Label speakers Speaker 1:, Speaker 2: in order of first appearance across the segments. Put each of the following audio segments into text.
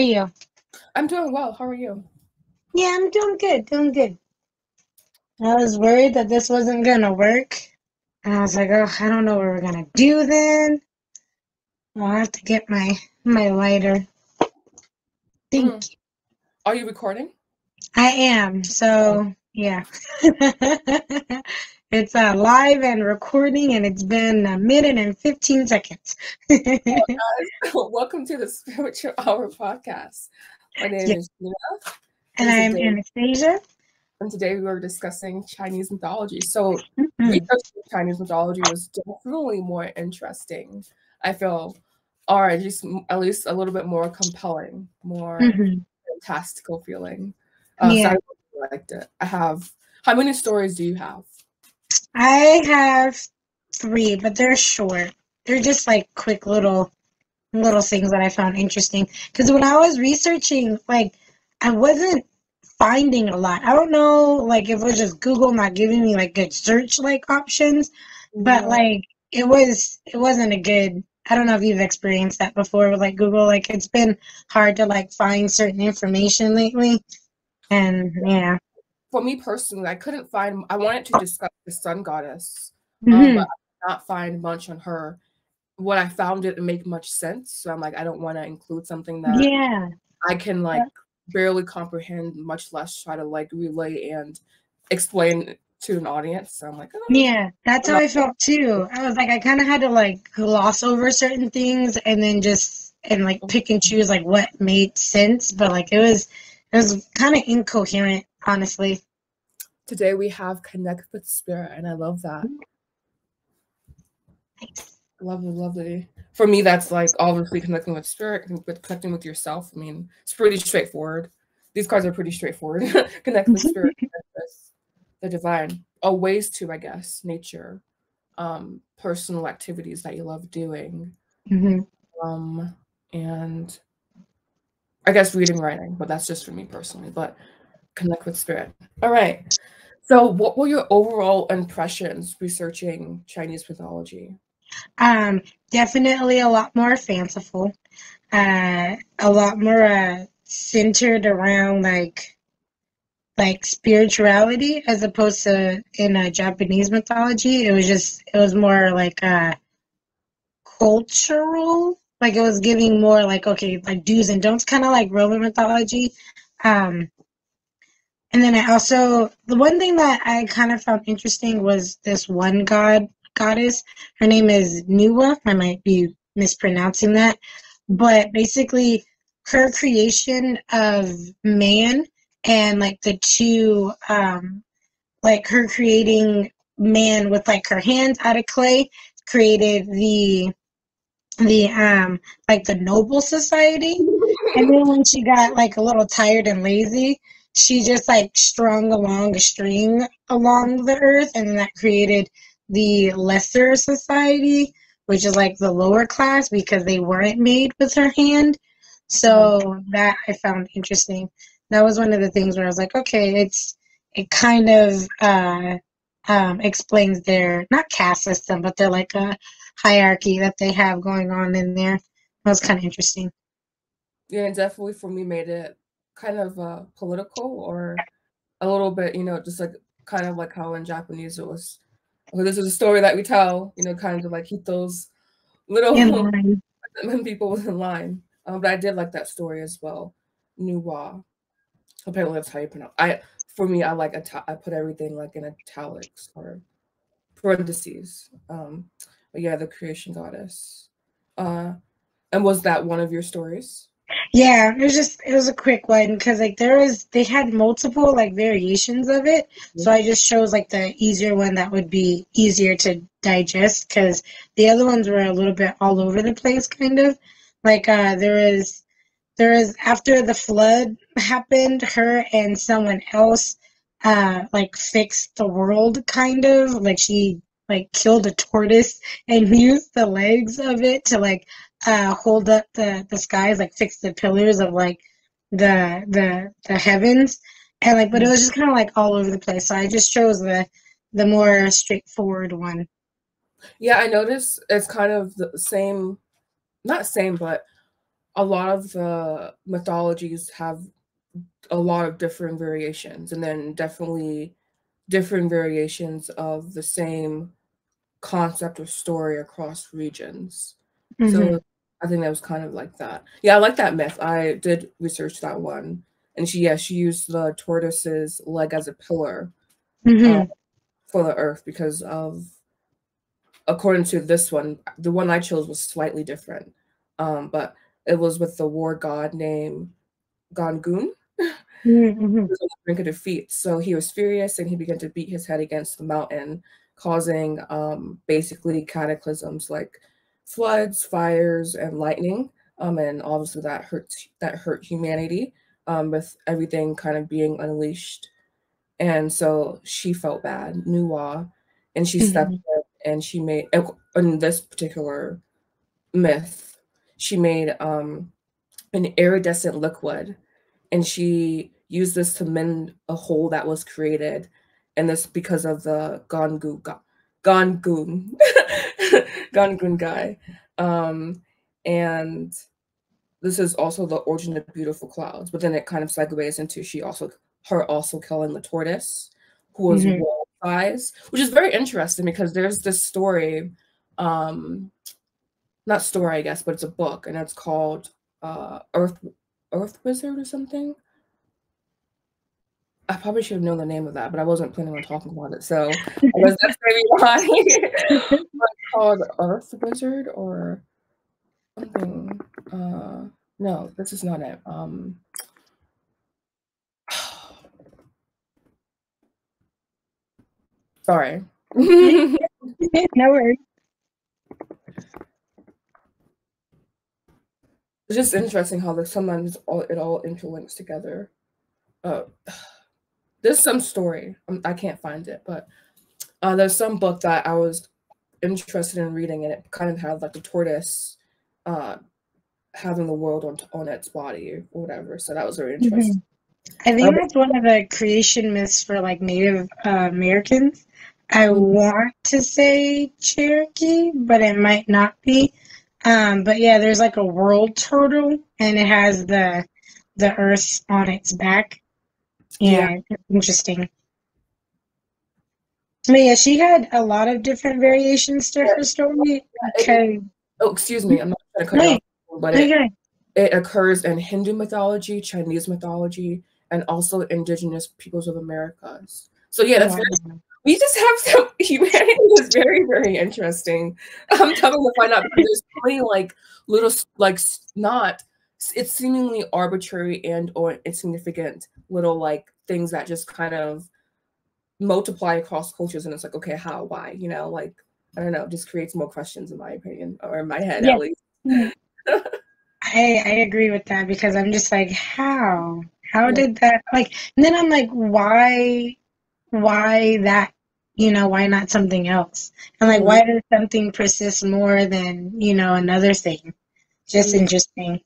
Speaker 1: are you?
Speaker 2: I'm doing well. How are you?
Speaker 1: Yeah, I'm doing good, doing good. I was worried that this wasn't gonna work. And I was like, oh, I don't know what we're gonna do then. I'll have to get my lighter.
Speaker 2: Mm.
Speaker 1: Thank you.
Speaker 2: Are you recording?
Speaker 1: I am.
Speaker 2: Oh.
Speaker 1: So yeah. It's live and recording and it's been a minute and 15 seconds.
Speaker 2: Welcome to the Spiritual Hour podcast. My name
Speaker 1: Yeah.
Speaker 2: is Gina,
Speaker 1: And I'm Anastasia.
Speaker 2: and today we were discussing Chinese mythology. So
Speaker 1: Hmm.
Speaker 2: researching Chinese mythology was definitely more interesting. I feel, or at least a little bit more compelling, more
Speaker 1: Hmm.
Speaker 2: fantastical feeling. So I
Speaker 1: Yeah.
Speaker 2: really liked it. I have. How many stories do you have?
Speaker 1: I have three, but they're short. They're just like quick little things that I found interesting. Because when I was researching, like, I wasn't finding a lot. I don't know, like, if it was just Google not giving me like good search like options, but
Speaker 2: Mhm.
Speaker 1: like, it wasn't a good. I don't know if you've experienced that before with like Google. Like, it's been hard to like find certain information lately, and yeah.
Speaker 2: For me personally, I couldn't find. I wanted to discuss the sun goddess, but
Speaker 1: Hmm.
Speaker 2: I did not find much on her. What I found didn't make much sense, so I'm like, I don't want to include something that
Speaker 1: Yeah.
Speaker 2: I can like barely comprehend, much less try to like relay and explain to an audience. So I'm like,
Speaker 1: Yeah, that's
Speaker 2: I'm
Speaker 1: how
Speaker 2: not.
Speaker 1: I felt too. I was like, I kind of had to like gloss over certain things and then just and like pick and choose like what made sense. But like it was kind of incoherent, honestly.
Speaker 2: Today we have connect with spirit, and I love that. Lovely, lovely. For me, that's like obviously connecting with spirit, with connecting with yourself. I mean, it's pretty straightforward. These cards are pretty straightforward. Connect with spirit, connect with the divine. Oh, ways to, I guess, nature, personal activities that you love doing,
Speaker 1: Hmm.
Speaker 2: um, and I guess reading, writing, but that's just for me personally. But connect with spirit. All right. So, what were your overall impressions researching Chinese mythology?
Speaker 1: Um, Definitely a lot more fanciful. A lot more centered around like spirituality as opposed to in Japanese mythology. It was more like cultural. Like it was giving more like okay, like do's and don'ts, kind of like Roman mythology. Um, and then I also the one thing that I kind of found interesting was this one goddess. Her name is Nuwa. I might be mispronouncing that, but basically her creation of man and like the two like her creating man with like her hands out of clay created the like the noble society, and then when she got like a little tired and lazy, she just like strung along a string along the earth, and then that created the lesser society, which is like the lower class because they weren't made with her hand.
Speaker 2: Mhm.
Speaker 1: So that I found interesting. That was one of the things where I was like, okay, it kind of explains their not caste system, but they're like a hierarchy that they have going on in there. That was kind of interesting.
Speaker 2: Yeah, it definitely for me made it kind of political or a little bit, just like kind of like how in Japanese it was. Okay, this is a story that we tell, kind of like keep those
Speaker 1: In
Speaker 2: little
Speaker 1: line.
Speaker 2: people in line. But I did like that story as well. Nuwa. Apparently that's how you pronounce. For me, I like I put everything like in italics or parentheses. But yeah, the creation goddess. Uh, and was that one of your stories?
Speaker 1: Yeah, it was a quick one because like they had multiple like variations of it, so I just chose like the easier one that would be easier to digest because the other ones were a little bit all over the place, kind of. Like there is after the flood happened, her and someone else like fixed the world, kind of like she like killed a tortoise and used the legs of it to like hold up the skies, like fix the pillars of like the heavens, and like but it
Speaker 2: Mhm.
Speaker 1: was just kind of like all over the place, so I just chose the more straightforward one.
Speaker 2: Yeah, I noticed it's kind of the same, not same, but a lot of the mythologies have a lot of different variations, and then definitely different variations of the same concept or story across regions.
Speaker 1: Mm-hmm.
Speaker 2: So I think that was kind of like that. Yeah, I like that myth. I did research that one. And she used the tortoise's leg as a pillar uh,
Speaker 1: Mm-hmm.
Speaker 2: for the earth because of, according to this one, the one I chose was slightly different. But it was with the war god named Gangun.
Speaker 1: Mm-hmm.
Speaker 2: Was on the brink of defeat. So he was furious and he began to beat his head against the mountain, causing basically cataclysms like floods, fires, and lightning. And obviously that hurt humanity, with everything kind of being unleashed. And so she felt bad, Nuwa, and she stepped
Speaker 1: Mm-hmm.
Speaker 2: in and she made, in this particular myth, she made an iridescent liquid, and she used this to mend a hole that was created, and this because of the Gongun Gongun guy, and this is also the origin of beautiful clouds. But then it kind of segues into her also killing the tortoise, who was
Speaker 1: Mm-hmm.
Speaker 2: wolf eyes, which is very interesting because there's this story, not story, I guess, but it's a book, and it's called Earth Wizard or something. I probably should have known the name of that, but I wasn't planning on talking about it. So I guess that's maybe why it's called Earth Wizard or something. No, this is not it. Sorry.
Speaker 1: No worries.
Speaker 2: It's just interesting how sometimes it all interlinks together. Uh, there's some story. I can't find it, but there's some book that I was interested in reading, and it kind of had like the tortoise uh, having the world on its body or whatever. So that was very
Speaker 1: Mm-hmm.
Speaker 2: interesting.
Speaker 1: I think that's one of the creation myths for like Native Americans. I want to say Cherokee, but it might not be. But yeah, there's like a world turtle, and it has the Earth on its back.
Speaker 2: Yeah,
Speaker 1: Yeah, it's interesting. But yeah, she had a lot of different variations to
Speaker 2: yeah,
Speaker 1: her story.
Speaker 2: it,
Speaker 1: Because
Speaker 2: oh, excuse me, I'm not trying to cut you
Speaker 1: wait,
Speaker 2: off, but
Speaker 1: okay.
Speaker 2: it occurs in Hindu mythology, Chinese mythology, and also indigenous peoples of Americas. So yeah, that's
Speaker 1: Wow.
Speaker 2: very, we just have some humanity is very, very interesting. I'm coming to find out because there's so many like little like not it's seemingly arbitrary and or insignificant little like things that just kind of multiply across cultures, and it's like, okay, how, why, like, I don't know, just creates more questions in my opinion, or in my head
Speaker 1: Yeah.
Speaker 2: at least.
Speaker 1: I agree with that because I'm just like, how? How
Speaker 2: Yeah.
Speaker 1: did that like and then I'm like, why that, why not something else? And like
Speaker 2: Mhm.
Speaker 1: why does something persist more than, another thing? Just
Speaker 2: Yeah.
Speaker 1: interesting.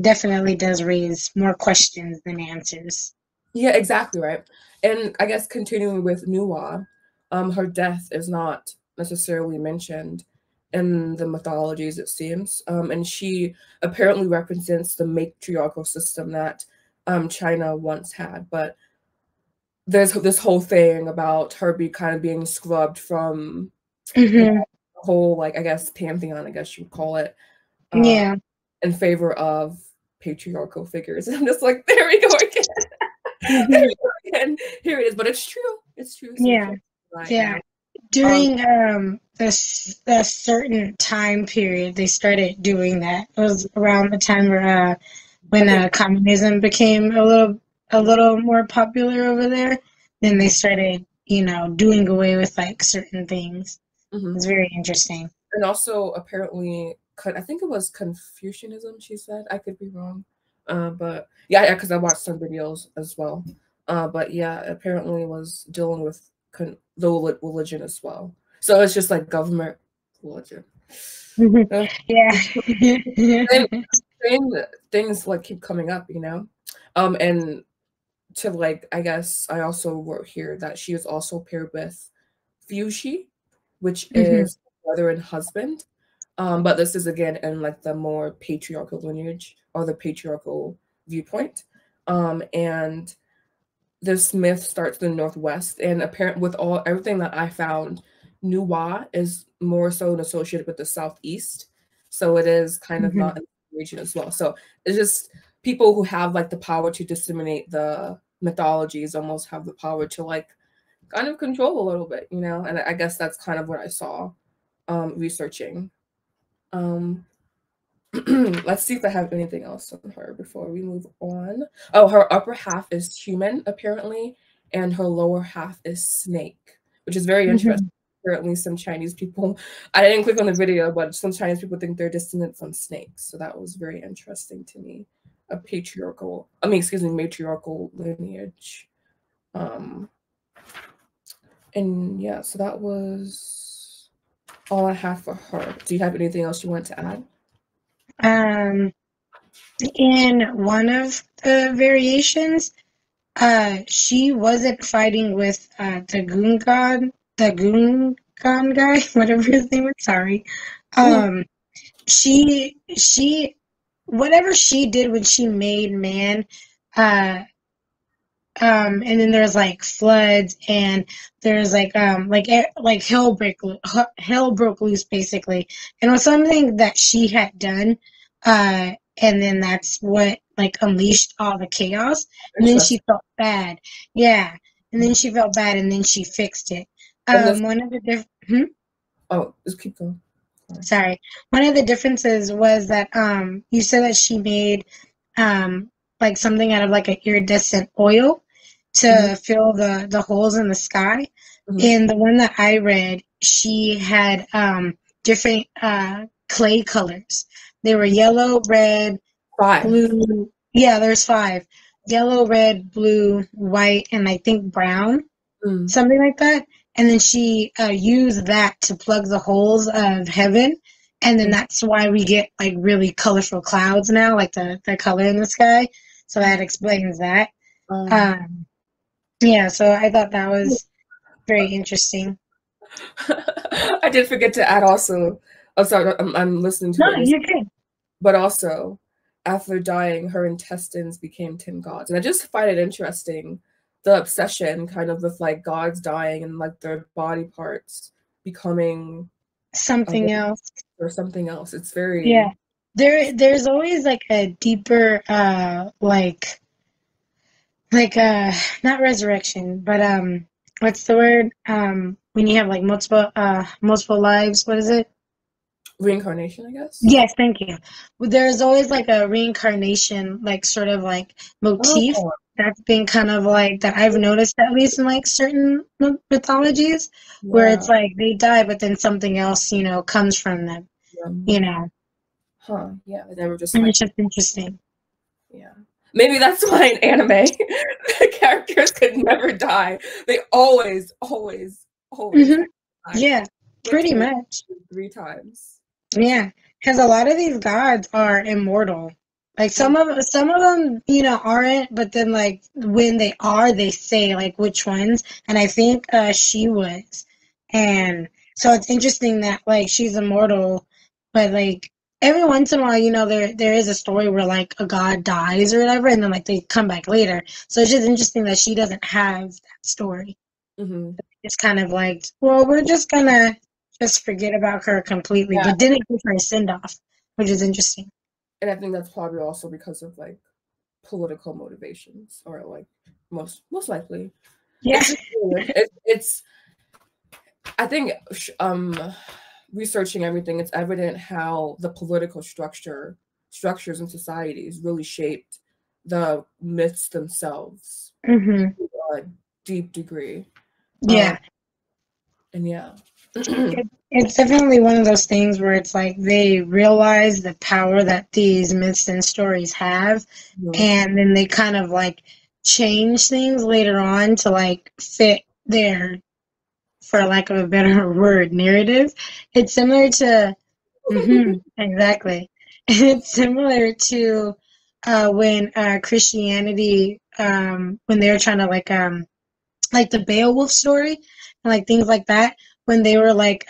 Speaker 1: Definitely does raise more questions than answers.
Speaker 2: Yeah, exactly, right. And I guess continuing with Nuwa, her death is not necessarily mentioned in the mythologies, it seems. And she apparently represents the matriarchal system that China once had. But there's this whole thing about her kind of being scrubbed from the
Speaker 1: Hmm.
Speaker 2: whole, like, I guess, pantheon, I guess you would call it, uh,
Speaker 1: Yeah.
Speaker 2: in favor of patriarchal figures. And I'm just like, there we go again. There
Speaker 1: Hmm.
Speaker 2: we go again. Here it is, but it's true. It's true. So we
Speaker 1: Yeah.
Speaker 2: can't deny it
Speaker 1: Yeah.
Speaker 2: now. Um,
Speaker 1: During a certain time period, they started doing that. It was around the time where
Speaker 2: I
Speaker 1: when
Speaker 2: think.
Speaker 1: communism became a little more popular over there, then they
Speaker 2: Mhm,
Speaker 1: started, doing away with like certain things.
Speaker 2: mhm.
Speaker 1: It's very interesting.
Speaker 2: And also apparently, I think it was Confucianism. She said, I could be wrong, but yeah, because I watched some videos as well. But yeah, apparently it was dealing with the religion as well. So it's just like government religion.
Speaker 1: Mhm.
Speaker 2: Uh,
Speaker 1: Yeah.
Speaker 2: same, same things like keep coming up, and to like, I guess I also wrote here that she is also paired with Fushi, which
Speaker 1: Mhm.
Speaker 2: is brother and husband. But this is again in like the more patriarchal lineage or the patriarchal viewpoint. And this myth starts in the Northwest, and apparent with everything that I found, Nuwa is more so associated with the Southeast. So it is kind of not in the region as well. So it's just people who have like the power to disseminate the mythologies almost have the power to like kind of control a little bit, you know? And I guess that's kind of what I saw researching. Let's see if I have anything else on her before we move on. Oh, her upper half is human, apparently, and her lower half is snake, which is very interesting. Apparently, some Chinese people, I didn't click on the video, but some Chinese people think they're descendant from snakes. So that was very interesting to me. A matriarchal lineage. And yeah, so that was all I have for her. Do you have anything else you want to add?
Speaker 1: In one of the variations, she wasn't fighting with the Gungan guy, whatever his name was. Sorry. She whatever she did when she made man, and then there's like floods, and there's like hell broke loose basically, and it was something that she had done, and then that's what like unleashed all the chaos, and then she felt bad, and then she felt bad, and then she fixed it. One of the
Speaker 2: Oh, just keep going.
Speaker 1: Sorry. One of the differences was that you said that she made like something out of like an iridescent oil to fill the holes in the sky. And the one that I read, she had different clay colors. They were yellow, red, blue. Yeah, there's 5. Yellow, red, blue, white, and I think brown. Something like that. And then she used that to plug the holes of heaven. And then that's why we get like really colorful clouds now, like the color in the sky. So that explains that. Yeah, so I thought that was very interesting.
Speaker 2: I did forget to add also. Oh, sorry, I'm listening to
Speaker 1: No, you're good.
Speaker 2: But also, after dying, her intestines became 10 gods. And I just find it interesting, the obsession kind of with like gods dying and like their body parts becoming
Speaker 1: something else.
Speaker 2: Or something else. It's very...
Speaker 1: Yeah. There's always like a deeper not resurrection, but what's the word? When you have like multiple lives, what is it?
Speaker 2: Reincarnation, I guess.
Speaker 1: Yes, thank you. There's always like a reincarnation, like sort of like motif that's been kind of like that I've noticed, at least in like certain mythologies, where it's like they die, but then something else, you know, comes from them. You know.
Speaker 2: Huh. Yeah. They were just.
Speaker 1: And it's just interesting.
Speaker 2: Yeah. Maybe that's why in anime the characters could never die. They always die.
Speaker 1: Yeah, pretty much.
Speaker 2: 3 times.
Speaker 1: Yeah, because a lot of these gods are immortal. Like some of them, you know, aren't. But then, like when they are, they say like which ones. And I think she was. And so it's interesting that like she's immortal, but like every once in a while, you know, there is a story where like a god dies or whatever, and then like they come back later. So it's just interesting that she doesn't have that story. It's kind of like, well, we're just gonna just forget about her completely, but didn't give her a send off, which is interesting.
Speaker 2: And I think that's probably also because of like political motivations, or like most likely.
Speaker 1: Yeah,
Speaker 2: it's I think researching everything, it's evident how the political structures in societies really shaped the myths themselves to a deep degree.
Speaker 1: Yeah.
Speaker 2: And yeah.
Speaker 1: It's definitely one of those things where it's like they realize the power that these myths and stories have, and then they kind of like change things later on to like fit their, for lack of a better word, narrative. It's similar to exactly. It's similar to when Christianity, when they were trying to like the Beowulf story and like things like that, when they were like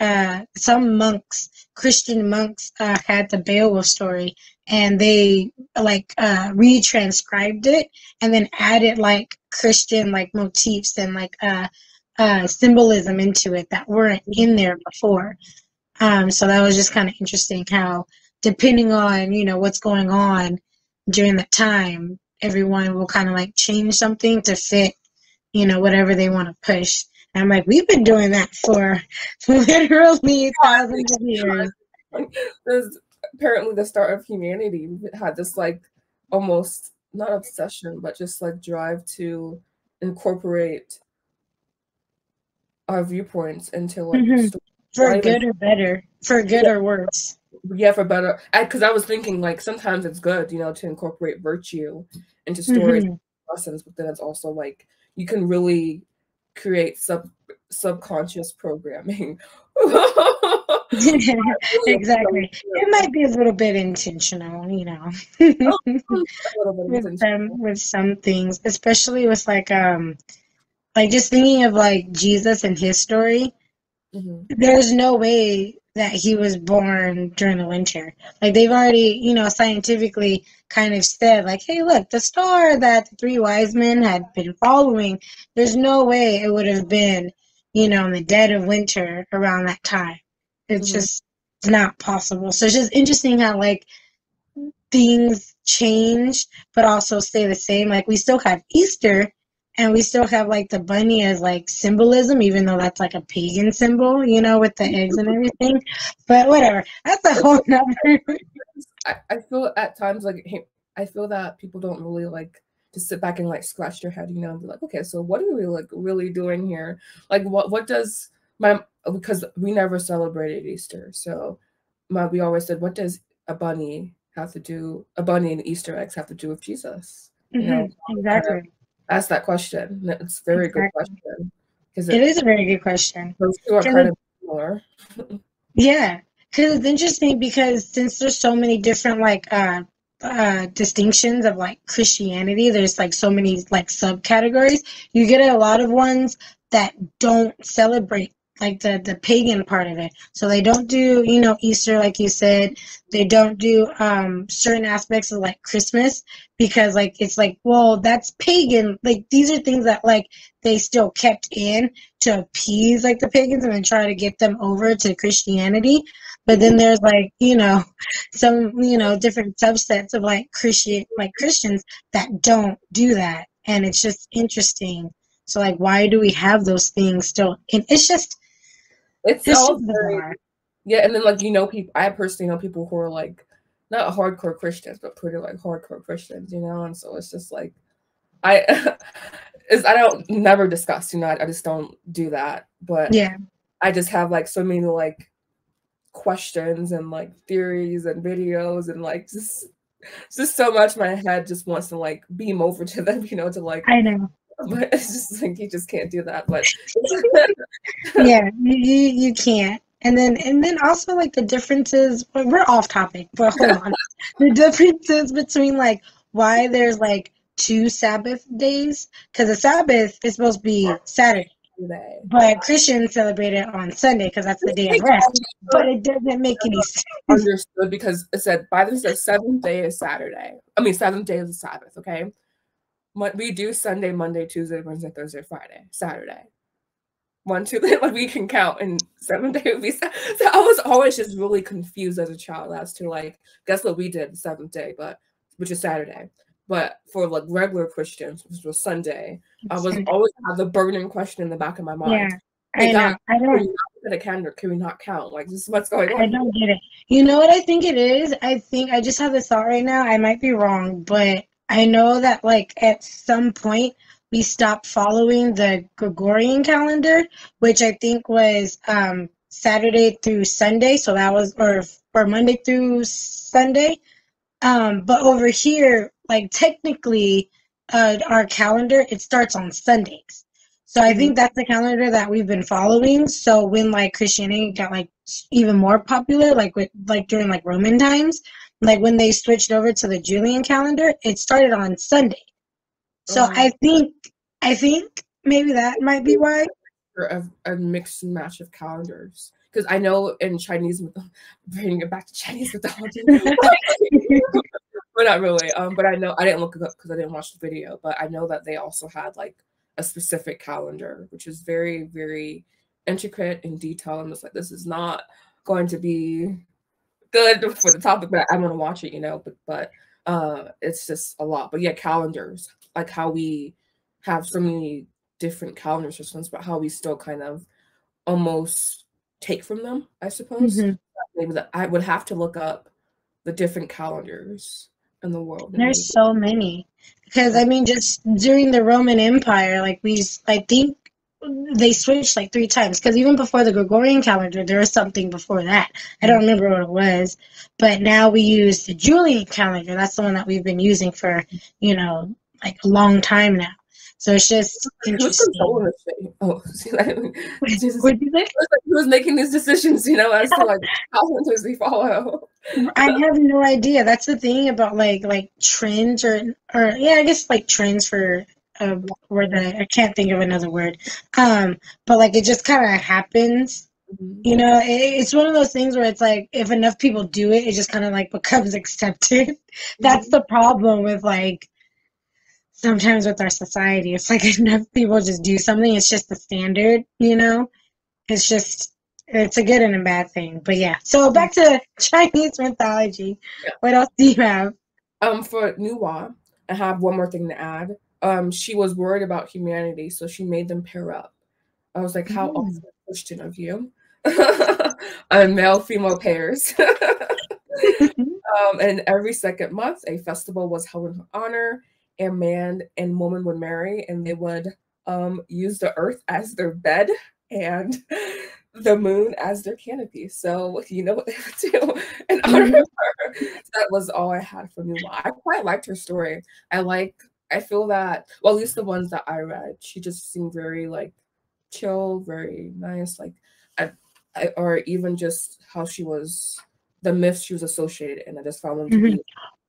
Speaker 1: some monks Christian monks had the Beowulf story, and they like retranscribed it and then added like Christian like motifs and like symbolism into it that weren't in there before. So that was just kind of interesting how, depending on, what's going on during that time, everyone will kind of like change something to fit, whatever they want to push. And I'm like, we've been doing that for literally thousands of years.
Speaker 2: There's apparently the start of humanity. We had this like almost not obsession, but just like drive to incorporate our viewpoints into like
Speaker 1: for good or better, for good or worse.
Speaker 2: Yeah, for better. Because I was thinking like sometimes it's good, to incorporate virtue into stories lessons, but then it's also like you can really create subconscious programming.
Speaker 1: Exactly. It might be a little bit intentional, with some things, especially with like just thinking of like Jesus and his story. There's no way that he was born during the winter. Like they've already, scientifically kind of said like, hey, look, the star that the three wise men had been following, there's no way it would have been, in the dead of winter around that time. It's just not possible. So it's just interesting how like things change but also stay the same. Like we still have Easter, and we still have like the bunny as like symbolism, even though that's like a pagan symbol, with the eggs and everything. But whatever, that's a whole nother.
Speaker 2: I feel at times like I feel that people don't really like to sit back and like scratch their head, and be like, okay, so what are we like really doing here? Like what does because we never celebrated Easter, so we always said, what does a bunny and Easter eggs have to do with Jesus?
Speaker 1: Exactly.
Speaker 2: Ask that question. It's a very good question.
Speaker 1: It is a very good question.
Speaker 2: Those two are kind of similar.
Speaker 1: Yeah, because it's interesting because since there's so many different like distinctions of like Christianity, there's like so many like subcategories. You get a lot of ones that don't celebrate like the pagan part of it. So they don't do, Easter, like you said. They don't do certain aspects of like Christmas because like it's like, well, that's pagan. Like these are things that like they still kept in to appease like the pagans and then try to get them over to Christianity. But then there's like, some, different subsets of like Christians that don't do that. And it's just interesting. So like, why do we have those things still? And it's
Speaker 2: all bizarre. Yeah, and then like people. I personally know people who are like not hardcore Christians, but pretty like hardcore Christians, and so it's just like I don't never discuss, I just don't do that. But
Speaker 1: yeah,
Speaker 2: I just have like so many like questions and like theories and videos and like just so much my head just wants to like beam over to them, to like
Speaker 1: I know.
Speaker 2: But it's just like you just can't do that. But
Speaker 1: yeah, you can't. And then also like the differences. We're off topic, but hold on. The differences between like why there's like 2 Sabbath days, because the Sabbath is supposed to be Saturday, but Christians celebrate it on Sunday because that's the day of rest. But it doesn't make any sense.
Speaker 2: Understood, because it said Bible says 7th day is Saturday. I mean 7th day is the Sabbath. Okay. We do Sunday, Monday, Tuesday, Wednesday, Thursday, Friday, Saturday. 1, 2, like we can count, and 7th day would be. So I was always just really confused as a child as to like, guess what we did the 7th day, which is Saturday. But for like regular Christians, which was Sunday, I was always have the burning question in the back of my mind.
Speaker 1: Yeah, I know. I don't.
Speaker 2: Can we not calendar? Can we not count? Like this is what's going on.
Speaker 1: I don't get it. You know what I think it is? I think I just have this thought right now. I might be wrong, but I know that like at some point we stopped following the Gregorian calendar, which I think was Saturday through Sunday. So that was or Monday through Sunday. But over here, like technically, our calendar, it starts on Sundays. So I think that's the calendar that we've been following. So when like Christianity got like even more popular, like during like Roman times, like when they switched over to the Julian calendar, it started on Sunday. So I think maybe that might be why.
Speaker 2: A mixed match of calendars. because I know in Chinese, bringing it back to Chinese mythology, but not really. But I know I didn't look it up because I didn't watch the video. But I know that they also had like a specific calendar, which is very, very intricate and detailed. I'm just like, this is not going to be good for the topic, but I'm gonna watch it, you know. But it's just a lot. But yeah, calendars, like how we have so many different calendar systems, but how we still kind of almost take from them, I suppose.
Speaker 1: Mm-hmm.
Speaker 2: Maybe that I would have to look up the different calendars in the world.
Speaker 1: There's so many. Because, I mean, just during the Roman Empire, like, I think they switched like 3 times. Because even before the Gregorian calendar, there was something before that. I don't remember what it was. But now we use the Julian calendar. That's the one that we've been using for, you know, like a long time now. So it's just interesting.
Speaker 2: Oh, see, like,
Speaker 1: What'd you say?
Speaker 2: Who was making these decisions, you know, as to like calendars we follow?
Speaker 1: I have no idea. That's the thing about like trends or yeah, I guess like trends for word that I can't think of another word. But like it just kind of happens. You know, it's one of those things where it's like if enough people do it, it just kind of like becomes accepted. That's the problem with like sometimes with our society. It's like enough people just do something, it's just the standard, you know? It's a good and a bad thing. But yeah. So back to Chinese mythology.
Speaker 2: Yeah.
Speaker 1: What else do you have?
Speaker 2: For Nuwa, I have one more thing to add. She was worried about humanity, so she made them pair up. I was like, how awesome Christian of you. Male-female pairs. And every second month, a festival was held in her honor, and man and woman would marry, and they would use the earth as their bed and the moon as their canopy. So you know what they would do in honor of her. So that was all I had from Nuwa. I quite liked her story. I feel that, well, at least the ones that I read, she just seemed very like chill, very nice, like or even just how she was, the myths she was associated in. I just found them to be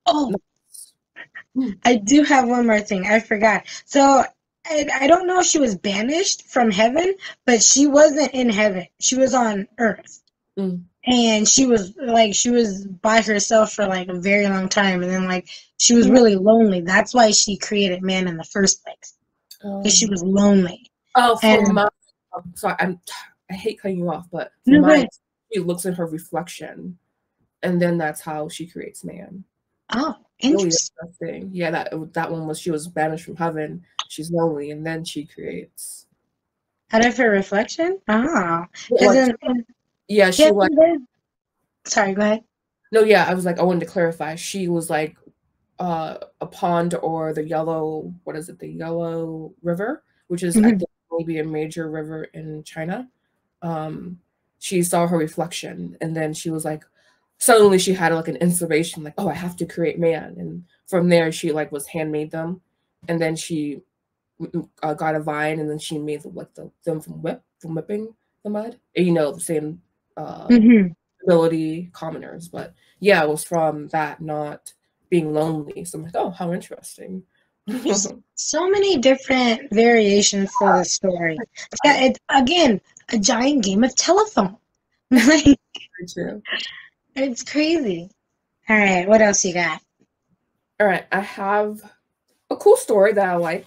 Speaker 1: nice. I do have one more thing. I forgot. So I don't know if she was banished from heaven, but she wasn't in heaven. She was on earth. And she was by herself for like a very long time, and then like she was really lonely. That's why she created man in the first place. Because she was lonely.
Speaker 2: Sorry, I hate cutting you off, but she looks at her reflection, and then that's how she creates man.
Speaker 1: Oh, interesting.
Speaker 2: Really interesting. Yeah, that one was, she was banished from heaven. She's lonely, and then she creates
Speaker 1: out of her reflection. Oh,
Speaker 2: yeah, she like.
Speaker 1: Sorry, go ahead.
Speaker 2: No, yeah, I was like, I wanted to clarify. She was like a pond or the yellow. What is it? The Yellow River, which is I think maybe a major river in China. She saw her reflection, and then she was like, suddenly she had like an inspiration, like, oh, I have to create man. And from there, she like was handmade them, and then she got a vine, and then she made them from whipping the mud. And, you know, the same ability commoners, but yeah, it was from that not being lonely. So I'm like, oh, how interesting.
Speaker 1: So many different variations for the story. It's again a giant game of telephone. Like,
Speaker 2: true.
Speaker 1: It's crazy. All right, what else you got?
Speaker 2: All right, I have a cool story that I like.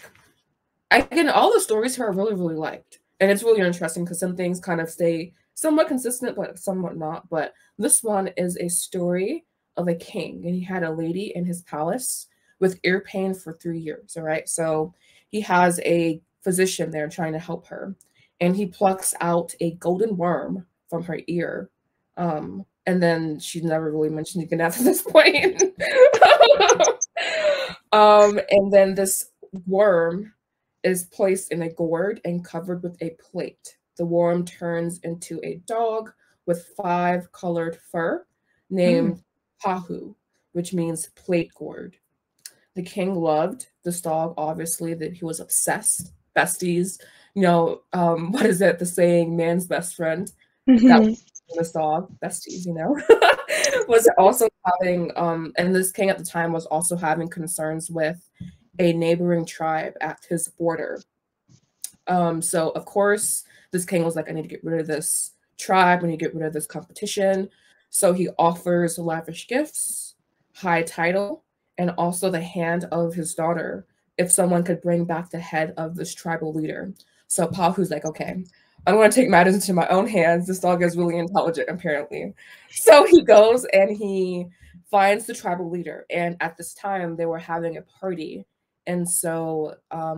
Speaker 2: Again, all the stories here I really, really liked. And it's really interesting because some things kind of stay somewhat consistent, but somewhat not. But this one is a story of a king, and he had a lady in his palace with ear pain for 3 years, all right? So he has a physician there trying to help her, and he plucks out a golden worm from her ear. And then she never really mentioned again after this point. And then this worm is placed in a gourd and covered with a plate. The worm turns into a dog with 5 colored fur named Pahu, which means plate gourd. The king loved this dog, obviously, that he was obsessed. Besties, you know, what is it? The saying, man's best friend. That was this dog, besties, you know, was also having, and this king at the time was also having concerns with a neighboring tribe at his border. So of course, this king was like, I need to get rid of this tribe when you get rid of this competition. So he offers lavish gifts, high title, and also the hand of his daughter if someone could bring back the head of this tribal leader. So Pahu's like, okay, I'm going to take matters into my own hands. This dog is really intelligent, apparently. So he goes and he finds the tribal leader. And at this time, they were having a party. And so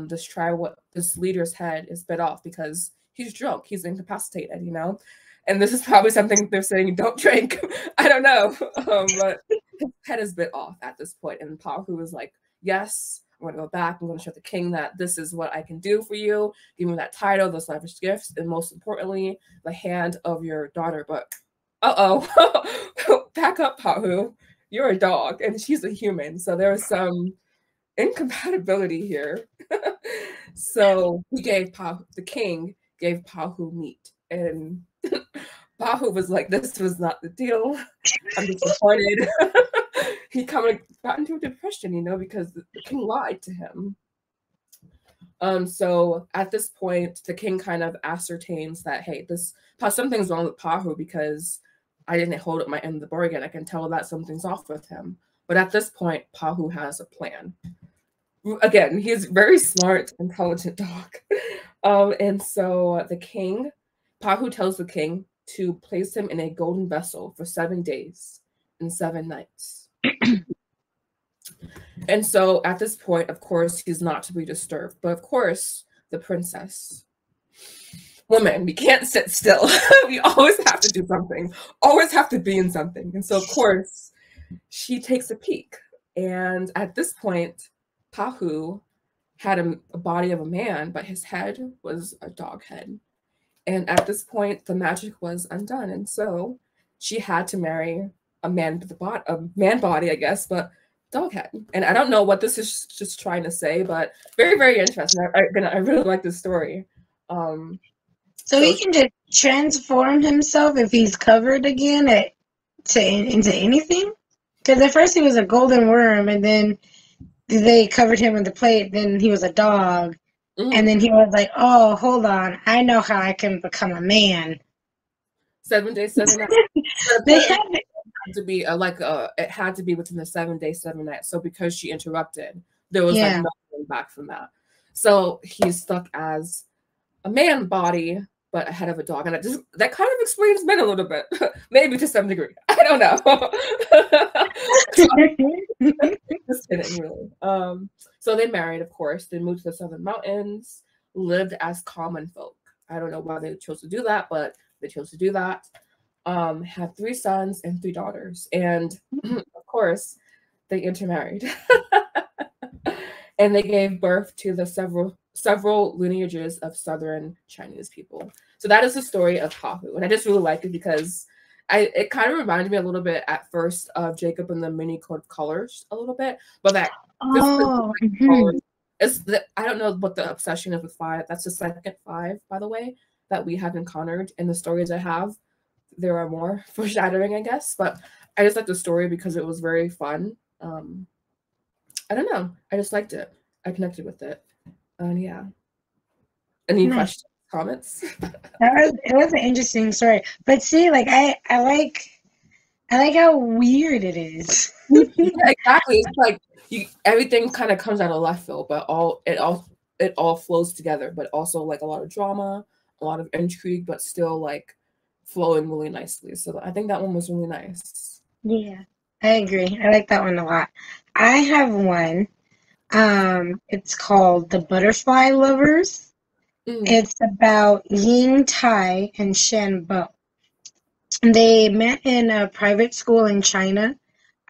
Speaker 2: this leader's head is bit off because he's drunk. He's incapacitated, you know? And this is probably something they're saying, don't drink. I don't know. But his head is bit off at this point. And Pahu is like, yes, I'm going to go back. I'm going to show the king that this is what I can do for you. Give me that title, those lavish gifts, and most importantly, the hand of your daughter. But back up, Pahu. You're a dog, and she's a human. So there was some incompatibility here. So the king gave Pahu meat, and Pahu was like, this was not the deal. I'm disappointed. He kind of got into a depression, you know, because the king lied to him. So at this point, the king kind of ascertains that, hey, something's wrong with Pahu because I didn't hold up my end of the bargain. I can tell that something's off with him. But at this point, Pahu has a plan. Again, he's a very smart, intelligent dog. And so Pahu tells the king to place him in a golden vessel for 7 days and 7 nights. And so at this point, of course, he's not to be disturbed. But of course, the princess, woman, we can't sit still. We always have to do something, always have to be in something. And so, of course, she takes a peek. And at this point, Pahu had a body of a man, but his head was a dog head. And at this point, the magic was undone. And so she had to marry a man with a man body, I guess, but dog head. And I don't know what this is just trying to say, but very, very interesting. I really like this story.
Speaker 1: So he can just transform himself if he's covered again into anything? Because at first he was a golden worm, and then they covered him in the plate, then he was a dog. Mm-hmm. And then he was like, oh, hold on, I know how I can become a man.
Speaker 2: 7 days, 7 nights. It had to be within the 7 days, 7 nights. So because she interrupted, there was like nothing back from that. So he's stuck as a man body, but a head of a dog. And that kind of explains men a little bit, maybe to some degree. I don't know. Just kidding, really. So they married, of course. They moved to the Southern Mountains, lived as common folk. I don't know why they chose to do that, but they chose to do that. Had 3 sons and 3 daughters. And of course, they intermarried. And they gave birth to the several lineages of Southern Chinese people. So that is the story of Pahu. And I just really like it because it kind of reminded me a little bit at first of Jacob and the Many Coat of Colors a little bit. But that I don't know what the obsession is with 5. That's the second 5, by the way, that we have encountered in the stories I have. There are more foreshadowing, I guess. But I just like the story because it was very fun. I don't know. I just liked it. I connected with it. And yeah. Any questions, comments?
Speaker 1: It was an interesting story. But see, like I like how weird it is.
Speaker 2: Yeah, exactly. It's like everything kind of comes out of left field, but it all flows together. But also like a lot of drama, a lot of intrigue, but still like flowing really nicely. So I think that one was really nice.
Speaker 1: Yeah, I agree. I like that one a lot. I have one. It's called The Butterfly Lovers. It's about Ying Tai and Shen Bo. They met in a private school in China,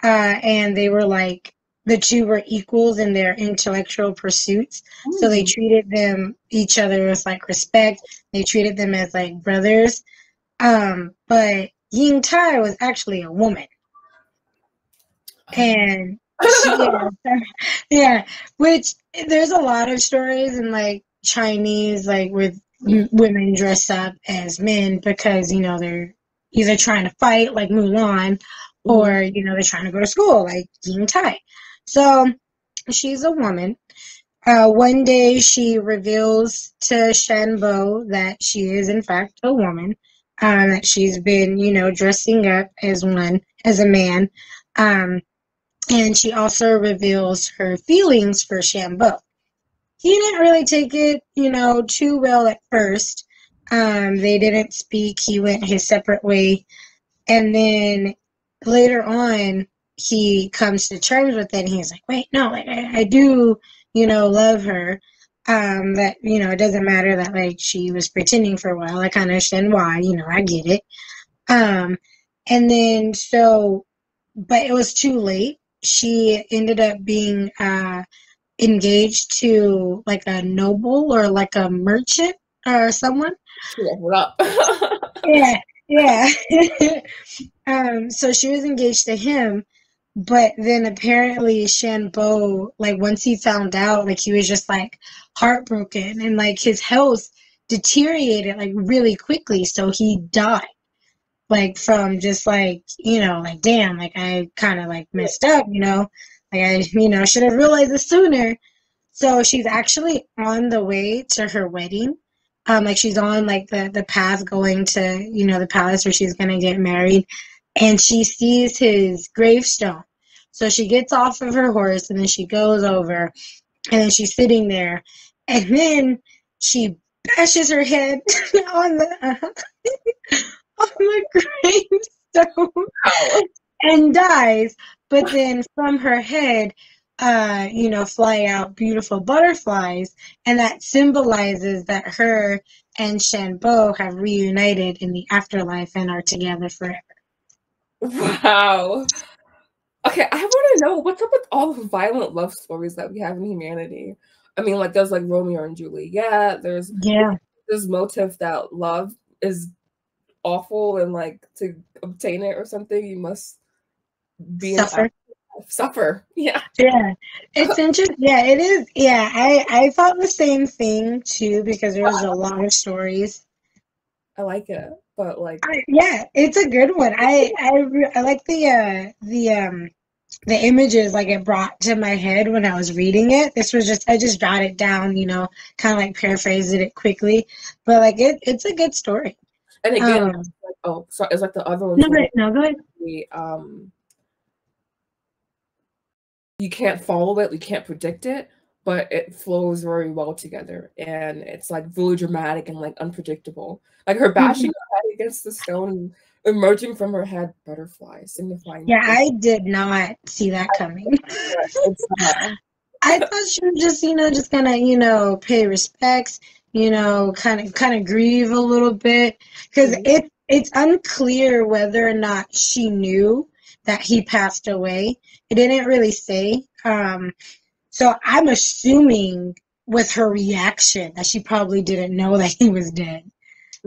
Speaker 1: and they were like, the two were equals in their intellectual pursuits. So they treated each other with like respect. They treated them as like brothers. But Ying Tai was actually a woman. And which there's a lot of stories in like Chinese, like with women dress up as men because, you know, they're either trying to fight like Mulan or, you know, they're trying to go to school like Ying Tai. So she's a woman. One day she reveals to Shen Bo that she is in fact a woman. that she's been, you know, dressing up as a man. Um, and she also reveals her feelings for Shambo. He didn't really take it, you know, too well at first. They didn't speak. He went his separate way. And then later on, he comes to terms with it, and he's like, wait, no, like, I do, you know, love her. That, you know, it doesn't matter that, like, she was pretending for a while. I kind of understand why, you know, I get it. Um, and then, so, but it was too late. She ended up being, engaged to like a noble or like a merchant or someone.
Speaker 2: What up?
Speaker 1: Yeah, yeah. So she was engaged to him, but then apparently Shanbo, like once he found out, like he was just like heartbroken and like his health deteriorated like really quickly, so he died. Like from just like, you know, like damn, like I kind of like messed up, you know, like I, you know, should have realized it sooner. So she's actually on the way to her wedding. Like she's on like the path going to, you know, the palace where she's gonna get married, and she sees his gravestone. So she gets off of her horse and then she goes over, and then she's sitting there, and then she bashes her head on the gravestone and dies. But then from her head, you know, fly out beautiful butterflies, and that symbolizes that her and Shanbo have reunited in the afterlife and are together forever.
Speaker 2: Wow. Okay, I want to know what's up with all the violent love stories that we have in humanity. I mean, like there's like Romeo and Juliet. There's this motive that love is awful, and like to obtain it or something, you must be suffer. Yeah.
Speaker 1: Yeah. It's interesting. Yeah, it is. Yeah, I thought the same thing too because there's a lot of stories.
Speaker 2: I like it, but like
Speaker 1: yeah, it's a good one. I like the images like it brought to my head when I was reading it. This was just I just jotted it down, you know, kind of like paraphrased it quickly, but like it's a good story.
Speaker 2: And again, like, oh, so it's like the other one.
Speaker 1: No, go ahead.
Speaker 2: You can't follow it, you can't predict it, but it flows very well together, and it's like really dramatic and like unpredictable. Like her bashing her head against the stone, emerging from her head, butterflies signifying.
Speaker 1: Yeah, I did not see that coming. I thought she was just, you know, just gonna, you know, pay respects, you know, kind of grieve a little bit, because it's unclear whether or not she knew that he passed away. It didn't really say. So I'm assuming with her reaction that she probably didn't know that he was dead.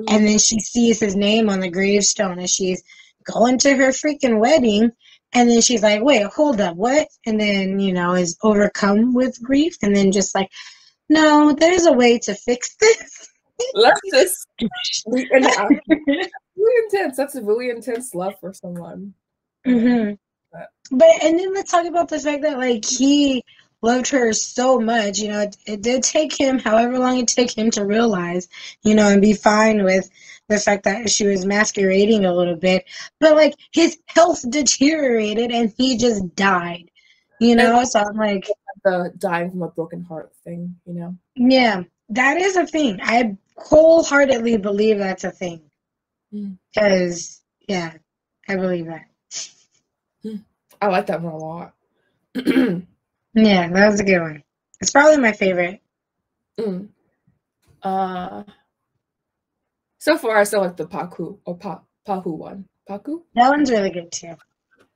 Speaker 1: And then she sees his name on the gravestone and she's going to her freaking wedding. And then she's like, wait, hold up, what? And then, you know, is overcome with grief. And then just like, no, there's a way to fix this.
Speaker 2: Let's just really intense. That's a really intense love for someone.
Speaker 1: But and then let's talk about the fact that like he loved her so much, you know, it did take him however long it took him to realize, you know, and be fine with the fact that she was masquerading a little bit. But like his health deteriorated and he just died. You know, so I'm like
Speaker 2: the dying from a broken heart thing, you know?
Speaker 1: Yeah, that is a thing. I wholeheartedly believe that's a thing. Because, yeah, I believe that.
Speaker 2: I like that one a lot.
Speaker 1: Yeah, that was a good one. It's probably my favorite.
Speaker 2: So far, I still like the Paku or Pahu one. Paku?
Speaker 1: That one's really good too.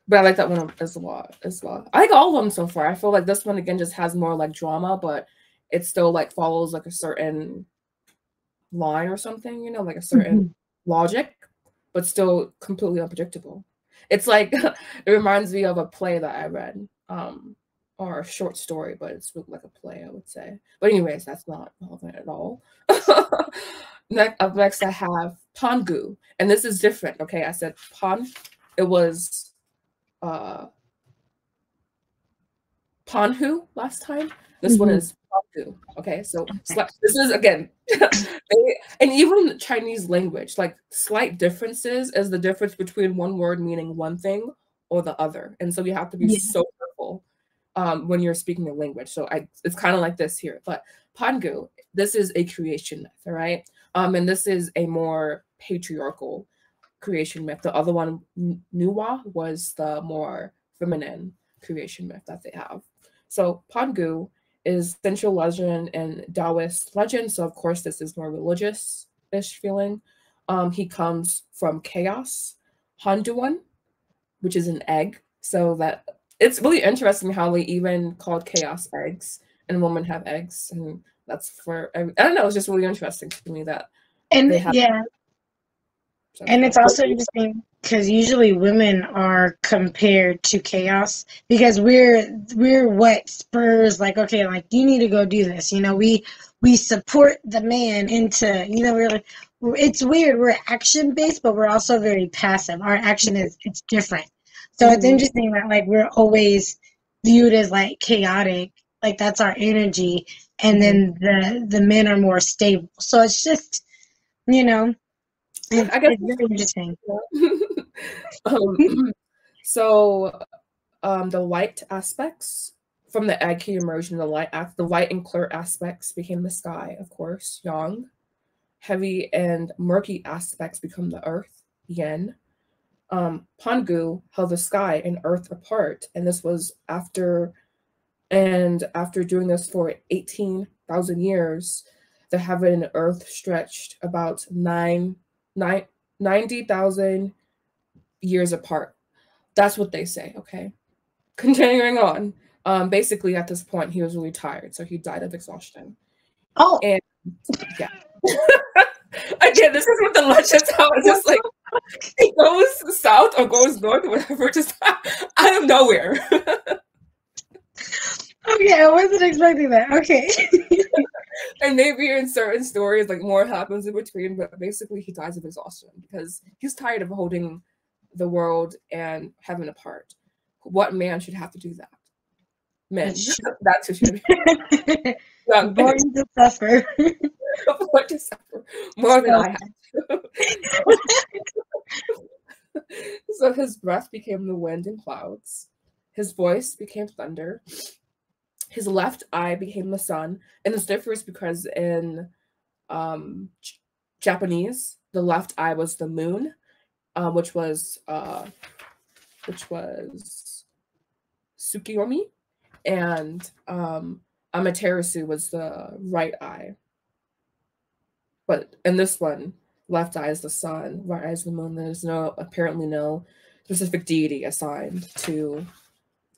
Speaker 2: But I like that one as well. I like all of them so far. I feel like this one again just has more like drama, but it still like follows like a certain line or something, you know, like a certain logic, but still completely unpredictable. It's like it reminds me of a play that I read, or a short story, but it's like a play, I would say. But anyways, that's not relevant at all. Next I have Pangu, and this is different. Okay, I said Pan. It was Panhu last time. This one is Pangu. Okay, so this is again, and even Chinese language, like slight differences is the difference between one word meaning one thing or the other, and so you have to be so careful when you're speaking a language. So it's kind of like this here, but Pangu, this is a creation myth, all right? And this is a more patriarchal creation myth. The other one, Nuwa, was the more feminine creation myth that they have. So Pangu is central legend and Taoist legend. So of course this is more religious-ish feeling. He comes from chaos. Handuan, which is an egg. So that it's really interesting how they even called chaos eggs, and women have eggs, and that's for I don't know. It's just really interesting to me that
Speaker 1: they have. Yeah. And it's also interesting because usually women are compared to chaos because we're what spurs like, okay, like you need to go do this. You know, we support the man into, you know, it's weird. We're action based, but we're also very passive. Our action it's different. So it's interesting that like we're always viewed as like chaotic, like that's our energy, and then the men are more stable. So it's just, you know. I guess it's very interesting.
Speaker 2: The light aspects from the egg he emerged in the light and clear aspects became the sky, of course, yang. Heavy and murky aspects become the earth, yin. Pangu held the sky and earth apart, and this was after doing this for 18,000 years, the heaven and earth stretched about 90,000 years apart. That's what they say, okay? Continuing on. Basically, at this point, he was really tired, so he died of exhaustion.
Speaker 1: Oh.
Speaker 2: And, yeah. Again, this is what the legends how it's just like, it goes south or goes north or whatever, just out of nowhere.
Speaker 1: Okay, I wasn't expecting that. Okay.
Speaker 2: And maybe in certain stories, like more happens in between, but basically he dies of exhaustion because he's tired of holding the world and heaven apart. What man should have to do that? Men. That's who should be.
Speaker 1: Born to suffer.
Speaker 2: Born to suffer. More than I have. So his breath became the wind and clouds. His voice became thunder. His left eye became the sun, and this differs because in Japanese, the left eye was the moon, which was Tsukiyomi, and Amaterasu was the right eye. But in this one, left eye is the sun, right eye is the moon. There's apparently no specific deity assigned to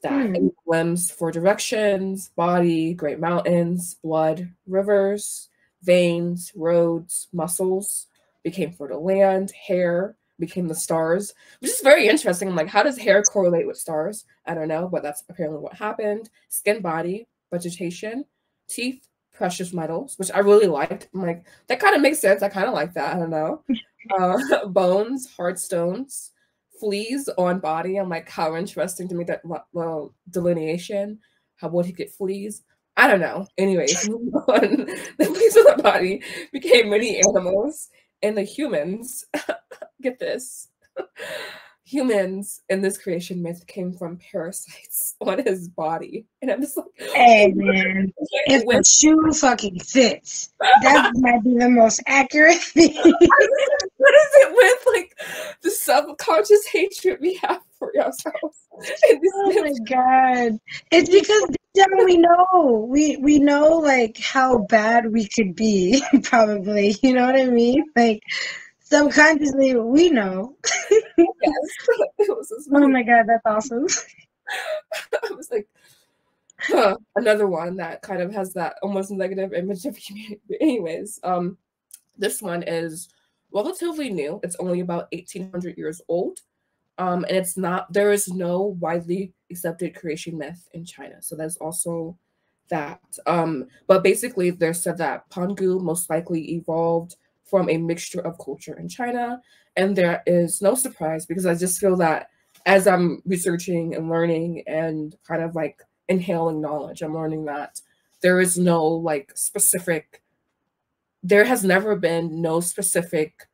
Speaker 2: that. Limbs for directions, body, great mountains, blood, rivers, veins, roads, muscles became for the land, hair became the stars, which is very interesting. I'm like, how does hair correlate with stars? I don't know, but that's apparently what happened. Skin, body, vegetation, teeth, precious metals, which I really liked. I'm like, that kind of makes sense. I kind of like that. I don't know. Bones, hard stones, fleas on body. I'm like, how interesting to make that little delineation. How would he get fleas? I don't know. Anyways, moving on. The fleas on the body became many animals, and the humans, get this, humans in this creation myth came from parasites on his body. And I'm just like,
Speaker 1: hey man, if the shoe fucking fits, that might be the most accurate thing.
Speaker 2: What is it with like the subconscious hatred we have for ourselves?
Speaker 1: Oh my god. It's because we know. We know like how bad we could be, probably. You know what I mean? Like subconsciously we know.
Speaker 2: Yes.
Speaker 1: Oh my god, that's awesome.
Speaker 2: I was like, another one that kind of has that almost negative image of humanity. Anyways, this one is relatively new. It's only about 1,800 years old. And there is no widely accepted creation myth in China. So there's also that. But basically they said that Pangu most likely evolved from a mixture of culture in China. And there is no surprise because I just feel that as I'm researching and learning and kind of like inhaling knowledge, I'm learning that there is no like specific, there has never been no specific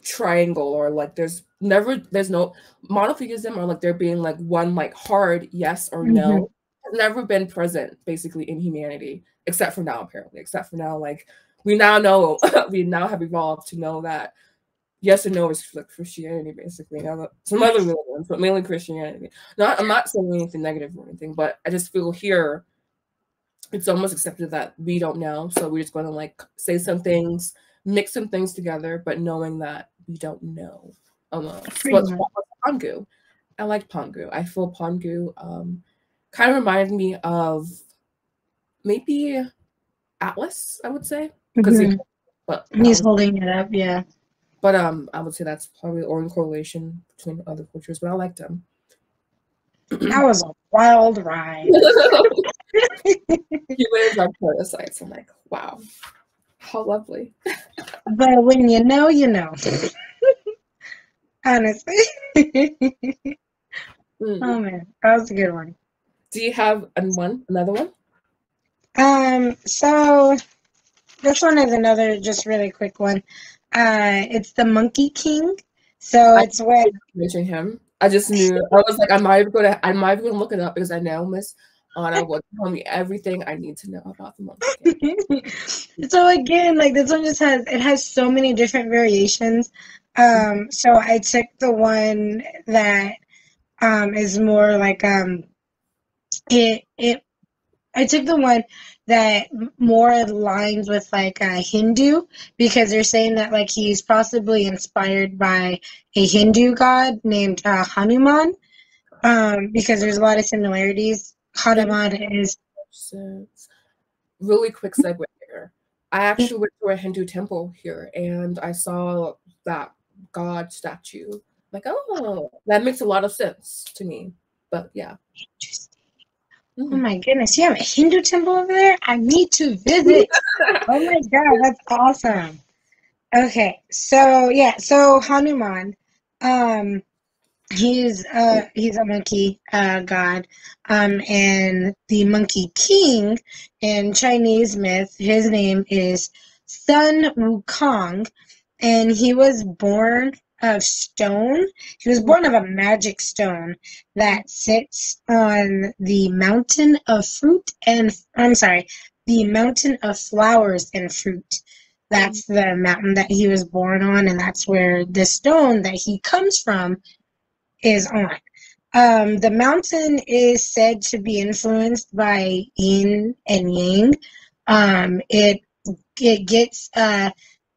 Speaker 2: triangle, or like there's no monotheism, or like there being like one like hard yes or no, has never been present basically in humanity, except for now, apparently. Except for now, like we now know, we now have evolved to know that yes and no is like Christianity, basically. Now some other religions, but mainly Christianity. I'm not saying anything negative or anything, but I just feel here it's almost accepted that we don't know, so we're just going to like say some things, mix some things together, but knowing that we don't know almost. But Pongu, I like Pongu. I feel Pongu kind of reminded me of maybe Atlas, I would say, because
Speaker 1: but he's holding it up, yeah.
Speaker 2: But I would say that's probably the only correlation between other cultures. But I liked him.
Speaker 1: That was a wild ride.
Speaker 2: He lives on parasites. I'm like, wow, how lovely.
Speaker 1: But when you know, you know. Honestly. Oh man, that was a good one.
Speaker 2: Do you have another one?
Speaker 1: So this one is another just really quick one. It's the Monkey King. So it's where
Speaker 2: mentioning him. I just knew. I was like, I might even gonna look it up because I know Miss Anna will tell me everything I need to know about the Monkey King.
Speaker 1: So again, like this one just has so many different variations. So I took the one that is more like I took the one that more aligns with like Hindu, because they're saying that like he's possibly inspired by a Hindu god named Hanuman, because there's a lot of similarities. Hanuman is
Speaker 2: really quick segue here. I actually went to a Hindu temple here and I saw that god statue. Like, oh, that makes a lot of sense to me. But yeah.
Speaker 1: Oh my goodness, you have a Hindu temple over there? I need to visit. Oh my god, that's awesome. Okay, so yeah, so Hanuman, he's a monkey god, and the Monkey King in Chinese myth, his name is Sun Wukong, and he was born of stone. He was born of a magic stone that sits on the mountain of fruit and the mountain of flowers and fruit. That's the mountain that he was born on, and that's where the stone that he comes from is on. The mountain is said to be influenced by yin and yang. It gets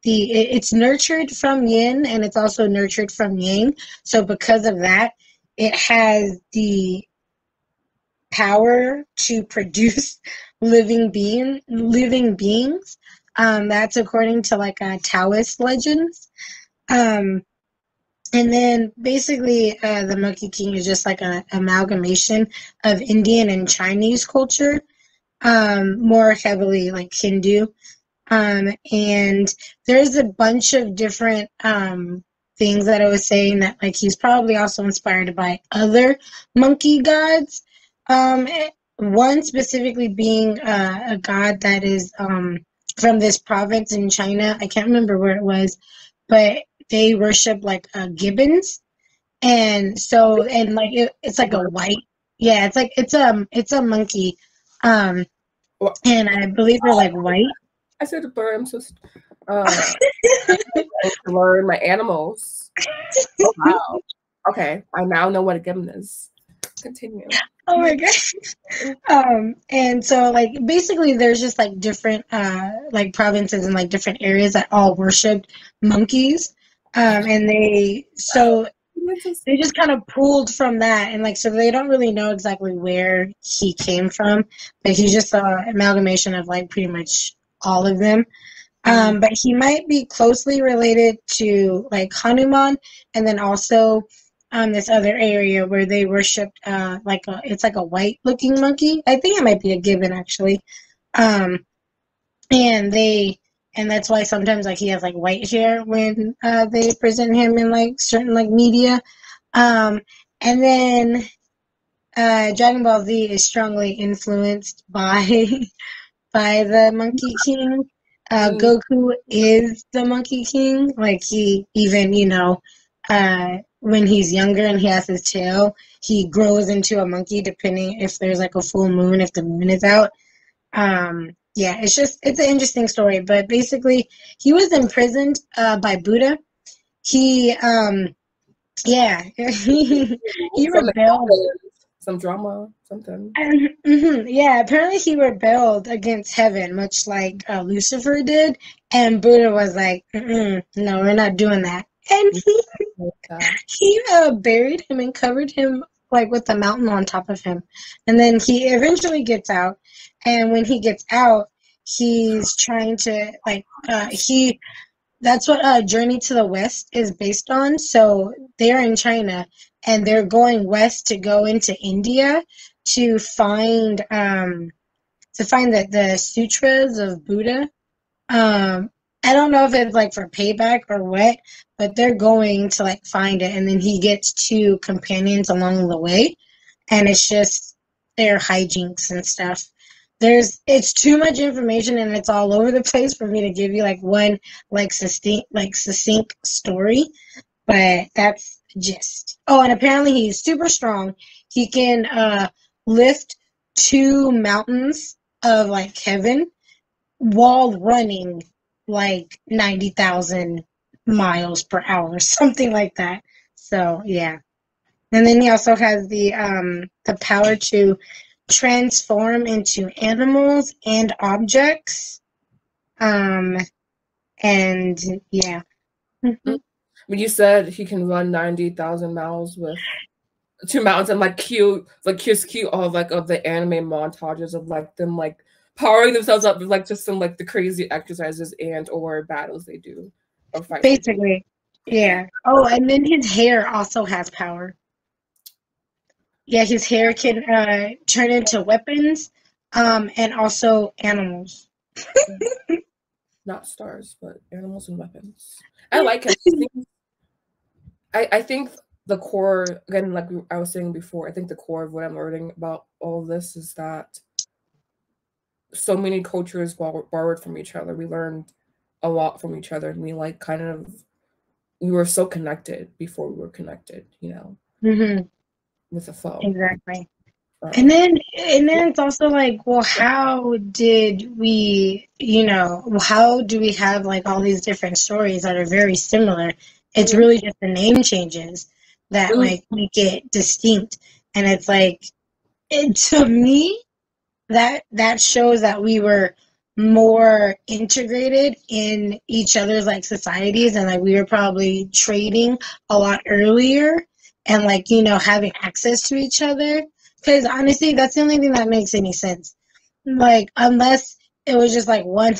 Speaker 1: it's nurtured from yin and it's also nurtured from yang. So because of that, it has the power to produce living beings. That's according to like Taoist legends. And then basically the Monkey King is just like an amalgamation of Indian and Chinese culture, more heavily like Hindu. And there's a bunch of different things that I was saying that like he's probably also inspired by other monkey gods. One specifically being a god that is from this province in China. I can't remember where it was, but they worship like gibbons, and so like it's like a white, yeah, it's a monkey, and I believe they're like white.
Speaker 2: I said a bird. I'm supposed to learn my animals. Oh, wow. Okay, I now know what a gibbon is. Continue.
Speaker 1: Oh my gosh. And so like basically there's just like different like provinces and like different areas that all worshiped monkeys. And they just kind of pulled from that, and like so they don't really know exactly where he came from, but he's just an amalgamation of like pretty much all of them. But he might be closely related to like Hanuman, and then also this other area where they worshipped it's like a white looking monkey. I think it might be a gibbon actually. And that's why sometimes like he has like white hair when they present him in like certain like media. And then Dragon Ball Z is strongly influenced by by the Monkey King. Goku is the Monkey King. Like he even, when he's younger and he has his tail, he grows into a monkey depending if there's like a full moon, if the moon is out. Yeah, it's an interesting story, but basically he was imprisoned by Buddha. He yeah, he rebelled.
Speaker 2: Some drama, something.
Speaker 1: Yeah, apparently he rebelled against heaven, much like Lucifer did, and Buddha was like, no, we're not doing that. And he buried him and covered him like with a mountain on top of him. And then he eventually gets out, and when he gets out, he's trying to that's what Journey to the West is based on. So they're in China and they're going west to go into India to find the sutras of Buddha. I don't know if it's like for payback or what, but they're going to like find it, and then he gets two companions along the way, and it's just their hijinks and stuff. It's too much information and it's all over the place for me to give you like one succinct story, but that's the gist. Oh, and apparently he's super strong. He can lift two mountains of like heaven while running like 90,000 miles per hour, something like that. So yeah. And then he also has the power to transform into animals and objects. And yeah.
Speaker 2: When you said he can run 90,000 miles with two mountains, and like cute all like of the anime montages of like them like powering themselves up with like just some like the crazy exercises and or battles they do or fight.
Speaker 1: Basically. Yeah. Oh, and then his hair also has power. Yeah, his hair can turn into weapons, and also animals.
Speaker 2: Not stars, but animals and weapons. I like it. I think the core, again, like I was saying before, I think the core of what I'm learning about all of this is that so many cultures borrowed from each other. We learned a lot from each other, and we were so connected before we were connected, with a foe.
Speaker 1: Exactly. And then it's also like, well, how do we have like all these different stories that are very similar? It's really just the name changes that like make it distinct. And it's like, to me, that shows that we were more integrated in each other's like societies, and like we were probably trading a lot earlier and like having access to each other, because honestly that's the only thing that makes any sense, like unless it was just like one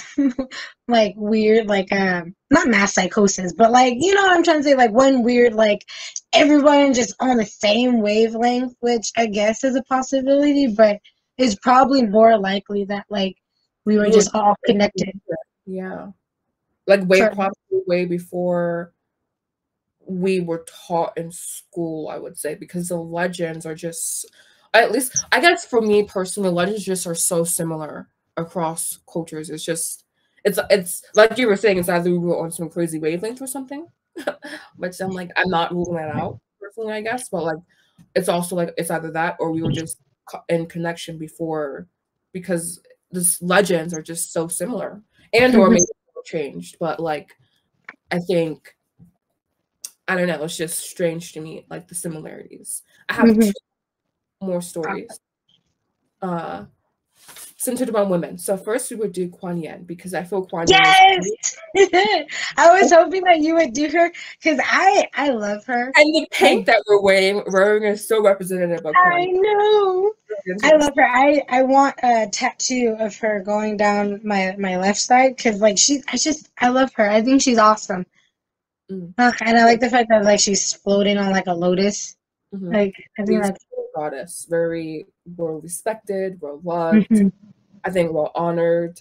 Speaker 1: like weird like not mass psychosis, but like what I'm trying to say, like one weird like everyone just on the same wavelength, which I guess is a possibility, but it's probably more likely that like we were just all connected.
Speaker 2: Yeah, like probably way before we were taught in school, I would say, because the legends are just, at least I guess for me personally, legends just are so similar across cultures. It's just it's like you were saying, it's either we were on some crazy wavelength or something, which I'm like, I'm not ruling that out personally, I guess, but like it's also like it's either that or we were just in connection before, because these legends are just so similar, and or maybe changed, but like I think, I don't know, it's just strange to me, like the similarities. I have two more stories centered around women. So first we would do Kuan Yin, because I feel Kuan Yin.
Speaker 1: Yes! I was hoping that you would do her, because I love her.
Speaker 2: And the pink that we're wearing is so representative of Kuan
Speaker 1: Yin. I know. I love her. I want a tattoo of her going down my left side, because like I love her. I think she's awesome. And I like the fact that like she's floating on like a lotus. Like I think that's
Speaker 2: goddess, very well respected, well loved. I think well honored.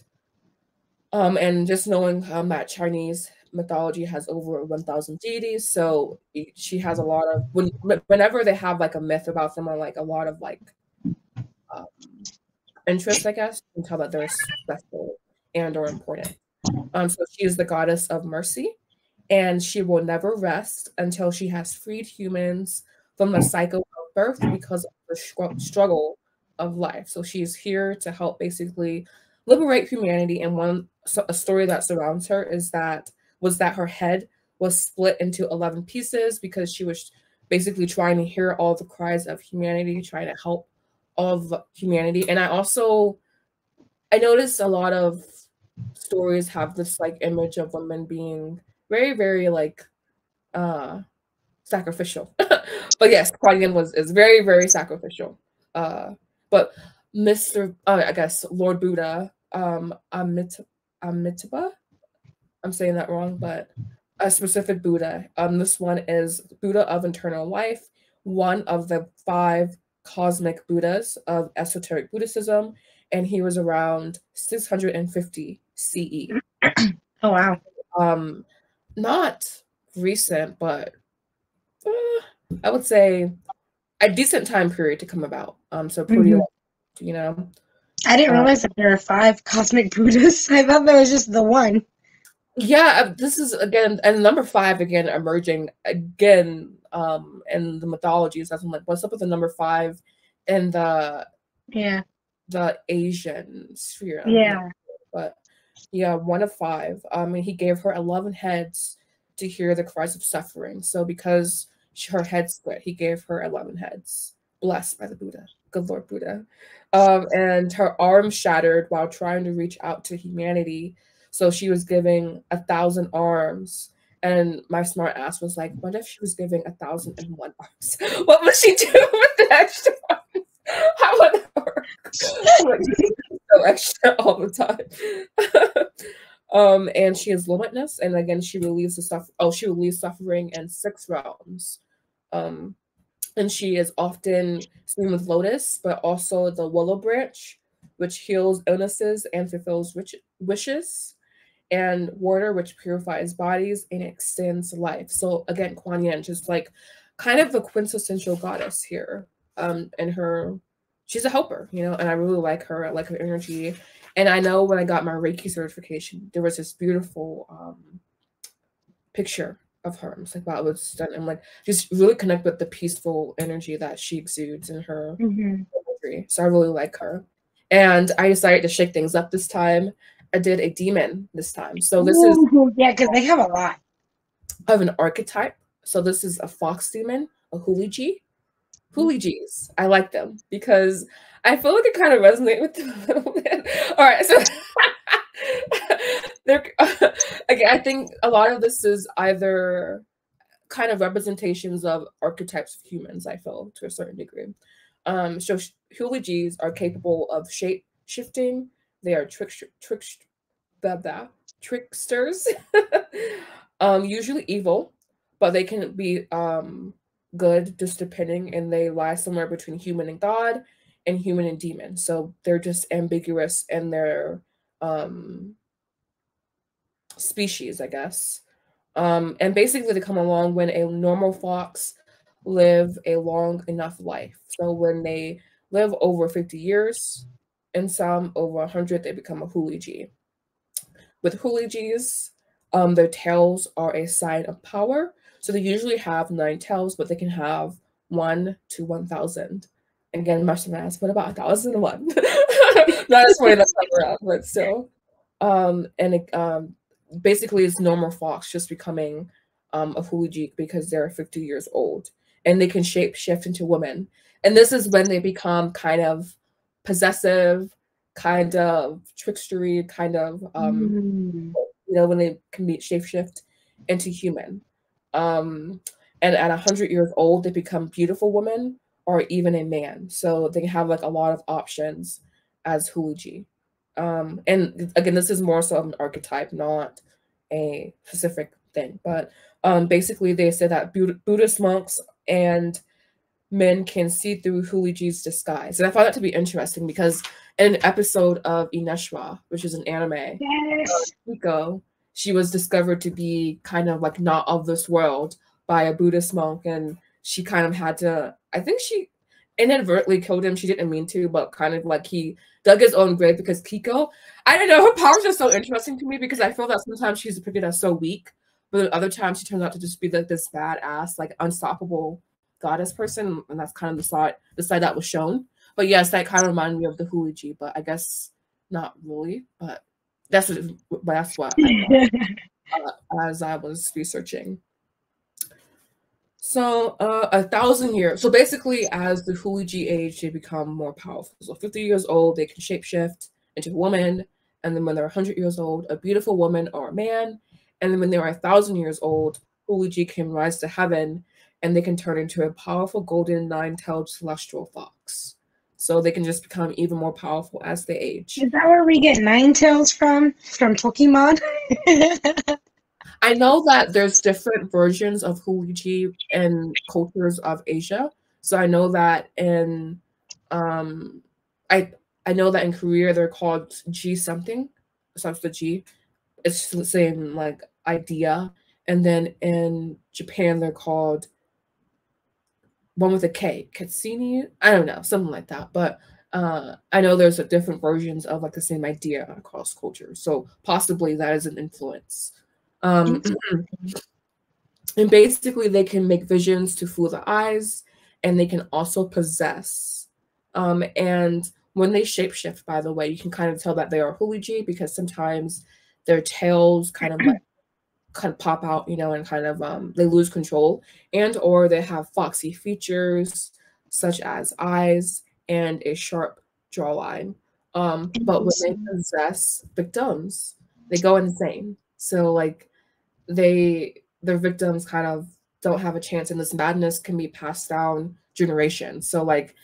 Speaker 2: And just knowing that Chinese mythology has over 1,000 deities, so she has a lot of whenever they have like a myth about someone, like a lot of like interest, I guess, you can tell that they're special and or important. So she is the goddess of mercy, and she will never rest until she has freed humans from the cycle of birth because of the struggle of life. So she's here to help basically liberate humanity. And a story that surrounds her was that her head was split into 11 pieces because she was basically trying to hear all the cries of humanity, trying to help all of humanity. And I noticed a lot of stories have this like image of women being very, very like sacrificial. But yes, Kuan Yin is very, very sacrificial. But I guess Lord Buddha, Amitabha, I'm saying that wrong, but a specific Buddha. This one is Buddha of eternal life, one of the 5 cosmic Buddhas of esoteric Buddhism, and he was around 650 CE.
Speaker 1: Oh wow.
Speaker 2: Not recent, but I would say a decent time period to come about. So pretty, you know.
Speaker 1: I didn't realize that there are 5 cosmic Buddhas. I thought there was just the one.
Speaker 2: Yeah, this is again, and number 5 again emerging again in the mythologies. That's like, what's up with the number 5 in the Asian sphere?
Speaker 1: Yeah.
Speaker 2: But yeah, 1 of 5. And he gave her 11 heads to hear the cries of suffering. So because her head split, he gave her 11 heads, blessed by the Buddha, good Lord Buddha. And her arm shattered while trying to reach out to humanity. So she was giving 1,000 arms. And my smart ass was like, what if she was giving 1,001 arms? What would she do with the extra arms? How would that work? So extra all the time. And she is limitless, and again, she relieves suffering in 6 realms. And she is often seen with lotus, but also the willow branch, which heals illnesses and fulfills wishes, and water, which purifies bodies and extends life. So again, Kuan Yin, just like kind of the quintessential goddess here. And she's a helper, you know, and I really like her. I like her energy. And I know when I got my Reiki certification, there was this beautiful picture of her. I was like, wow, it was stunning. I'm like, just really connect with the peaceful energy that she exudes in her imagery. So I really like her. And I decided to shake things up this time. I did a demon this time. So this is
Speaker 1: because they have a lot
Speaker 2: of an archetype. So this is a fox demon, a Huliji. Hulijis. I like them because I feel like I kind of resonate with them a little bit. All right, so again, I think a lot of this is either kind of representations of archetypes of humans, I feel, to a certain degree. So Hulijis are capable of shape shifting. They are tricksters, usually evil, but they can be good, just depending, and they lie somewhere between human and God and human and demon. So they're just ambiguous in their species, I guess. And basically they come along when a normal fox live a long enough life. So when they live over 50 years, and some over 100, they become a Huliji. With Hulijis, their tails are a sign of power. So they usually have 9 tails, but they can have 1 to 1,000. Again, much to ask, what about 1,001? Not as funny as that, but still. Basically, it's normal fox just becoming a Huliji because they're 50 years old, and they can shape shift into women. And this is when they become kind of possessive, kind of trickstery, kind of you know, when they can be shapeshift into human. And at 100 years old, they become beautiful women or even a man. So they have like a lot of options as Huliji. And again, this is more so of an archetype, not a specific thing. But basically, they say that Buddhist monks and men can see through Huliji's disguise. And I found that to be interesting because in an episode of Ineshwa, which is an anime, Hiko she was discovered to be kind of like not of this world by a Buddhist monk, and she kind of had to, I think she inadvertently killed him. She didn't mean to, but kind of like he dug his own grave because Kiko, I don't know, her powers are so interesting to me because I feel that sometimes she's depicted as so weak, but then other times she turns out to just be like this badass, like unstoppable goddess person, and that's kind of the side that was shown. But yes, that kind of reminded me of the Huliji, but I guess not really. But that's what I thought as I was researching. So 1,000 years. So basically, as the Huliji age, they become more powerful. So 50 years old, they can shapeshift into a woman, and then when they're 100 years old, a beautiful woman or a man, and then when they are 1,000 years old, Huliji can rise to heaven, and they can turn into a powerful golden nine-tailed celestial fox. So they can just become even more powerful as they age.
Speaker 1: Is that where we get Ninetales from Pokemon?
Speaker 2: I know that there's different versions of Huliji in cultures of Asia. So I know that in I know that in Korea they're called G something. Starts with G. It's the same like idea. And then in Japan they're called one with a K, Katsuni. I don't know, something like that. But I know there's different versions of like the same idea across cultures. So possibly that is an influence. And basically they can make visions to fool the eyes, and they can also possess. And when they shapeshift, by the way, you can kind of tell that they are Huliji because sometimes their tails kind of pop out, you know, and kind of they lose control, and or they have foxy features such as eyes and a sharp jawline. But when they possess victims, they go insane. So like their victims kind of don't have a chance, and this madness can be passed down generations. So like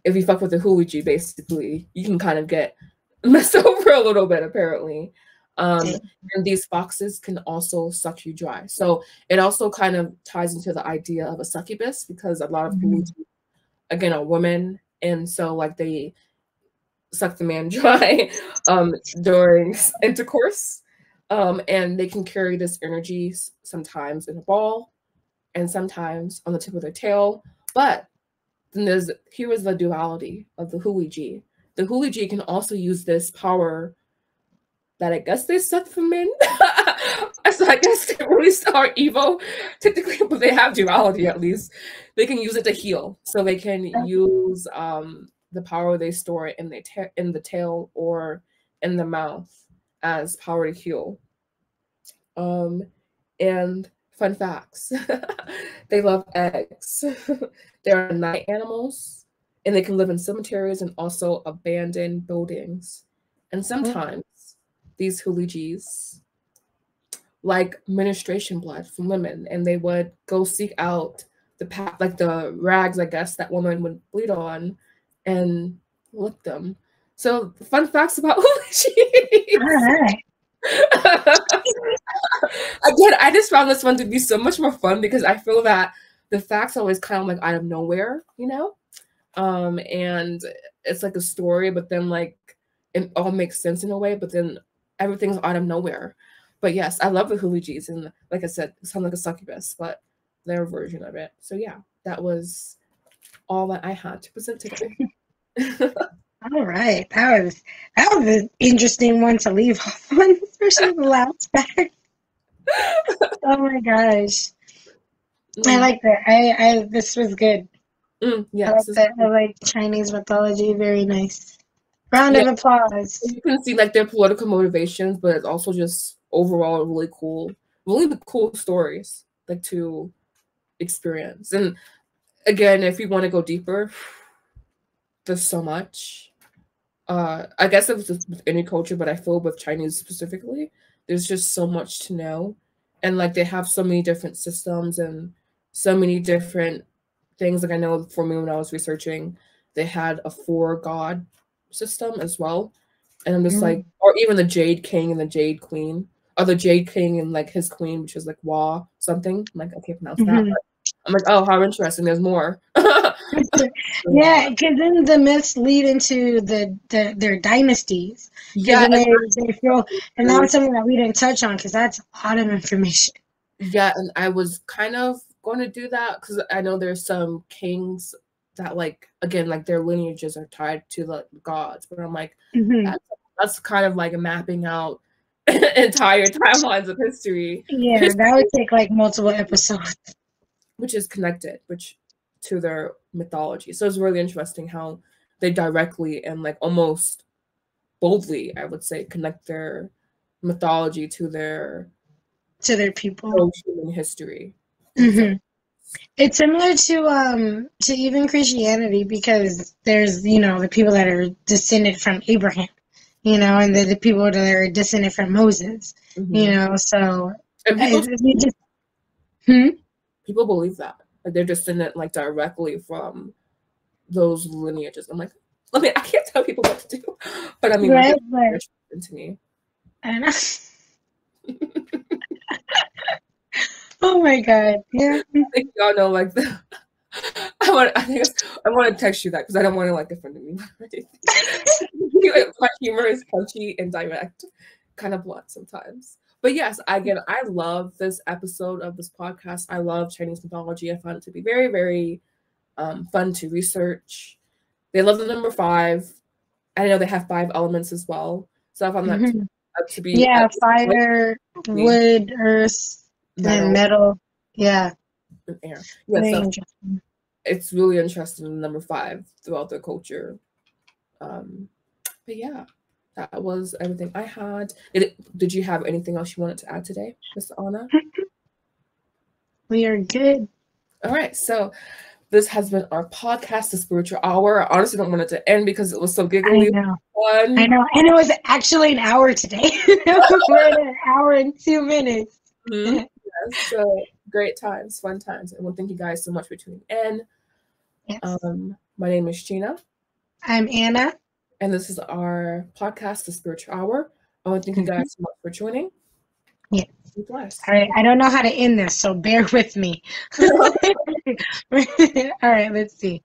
Speaker 2: if you fuck with the Huliji, basically you can kind of get messed over a little bit apparently. And these foxes can also suck you dry. So it also kind of ties into the idea of a succubus, because a lot of Huliji, again, are women, and so like they suck the man dry during intercourse. And they can carry this energy sometimes in a ball and sometimes on the tip of their tail. But then here is the duality of the Huliji. The Huliji can also use this power that I guess they suck from men. So I guess they really are evil, technically, but they have duality at least. They can use it to heal. So they can use the power they store in the tail or in the mouth as power to heal. And fun facts. They love eggs. They are night animals, and they can live in cemeteries and also abandoned buildings. And sometimes these Hulijis like menstruation blood from women, and they would go seek out the rags, I guess, that woman would bleed on and lick them. So fun facts about Hulijis.
Speaker 1: All right.
Speaker 2: Again, I just found this one to be so much more fun because I feel that the facts are always kind of like out of nowhere, you know? And it's like a story, but then like it all makes sense in a way, but then everything's out of nowhere. But yes, I love the Hulijis, and like I said, it sounds like a succubus, but their version of it. So yeah, that was all that I had to present today.
Speaker 1: All right, that was an interesting one to leave off on, especially the last fact. Oh my gosh, I like that. I this was good.
Speaker 2: Yes,
Speaker 1: I like Chinese mythology. Very nice. Round of applause.
Speaker 2: You can see like their political motivations, but it's also just overall really cool stories like to experience. And again, if you want to go deeper, there's so much. I guess it was with any culture, but I feel with Chinese specifically, there's just so much to know. And like they have so many different systems and so many different things. Like I know for me when I was researching, they had a 4-god system as well. And I'm just like, or even the Jade King and the Jade Queen, or the Jade King and like his queen, which is like Wa something. I'm like, I can't pronounce that. I'm like, oh, how interesting. There's more.
Speaker 1: Yeah, because then the myths lead into their dynasties. Because
Speaker 2: Yeah,
Speaker 1: then they feel, and that was something that we didn't touch on because that's a lot of information.
Speaker 2: yeah, and I was kind of going to do that because I know there's some kings that, like, again, like their lineages are tied to the gods, but I'm like, that's kind of like mapping out entire timelines of history.
Speaker 1: Yeah, that would take like multiple episodes.
Speaker 2: Which is connected, to their mythology. So it's really interesting how they directly and like almost boldly, I would say, connect their mythology to their
Speaker 1: people,
Speaker 2: human history.
Speaker 1: It's similar to even Christianity because there's the people that are descended from Abraham, and the people that are descended from Moses, so and
Speaker 2: people believe that. Like they're descendant like directly from those lineages. I'm like, I can't tell people what to do, but I mean,
Speaker 1: right,
Speaker 2: to me.
Speaker 1: I know. Oh my god! Yeah,
Speaker 2: I think y'all know like the. I want to text you that because I don't want to like offend me. My humor is punchy and direct, kind of blunt sometimes. But yes, again, I love this episode of this podcast. I love Chinese mythology. I found it to be very, very fun to research. They love the number 5. I know they have 5 elements as well. So I found that to be
Speaker 1: fire, wood, earth, and metal. Yeah.
Speaker 2: And air. Yeah, so it's really interesting in number 5 throughout their culture. But yeah. That was everything I had. Did you have anything else you wanted to add today, Miss Anna?
Speaker 1: We are good.
Speaker 2: All right. So this has been our podcast, The Spiritual Hour. I honestly don't want it to end because it was so giggly.
Speaker 1: I know. And it was actually an hour today. We're at an hour and 2 minutes.
Speaker 2: Yes, so great times, fun times. And we'll thank you guys so much for tuning in.
Speaker 1: Yes.
Speaker 2: My name is Gina.
Speaker 1: I'm Anna.
Speaker 2: And this is our podcast, The Spiritual Hour. I want to thank you guys so much for joining.
Speaker 1: Yeah. Be blessed. All right. I don't know how to end this, so bear with me. All right. Let's see.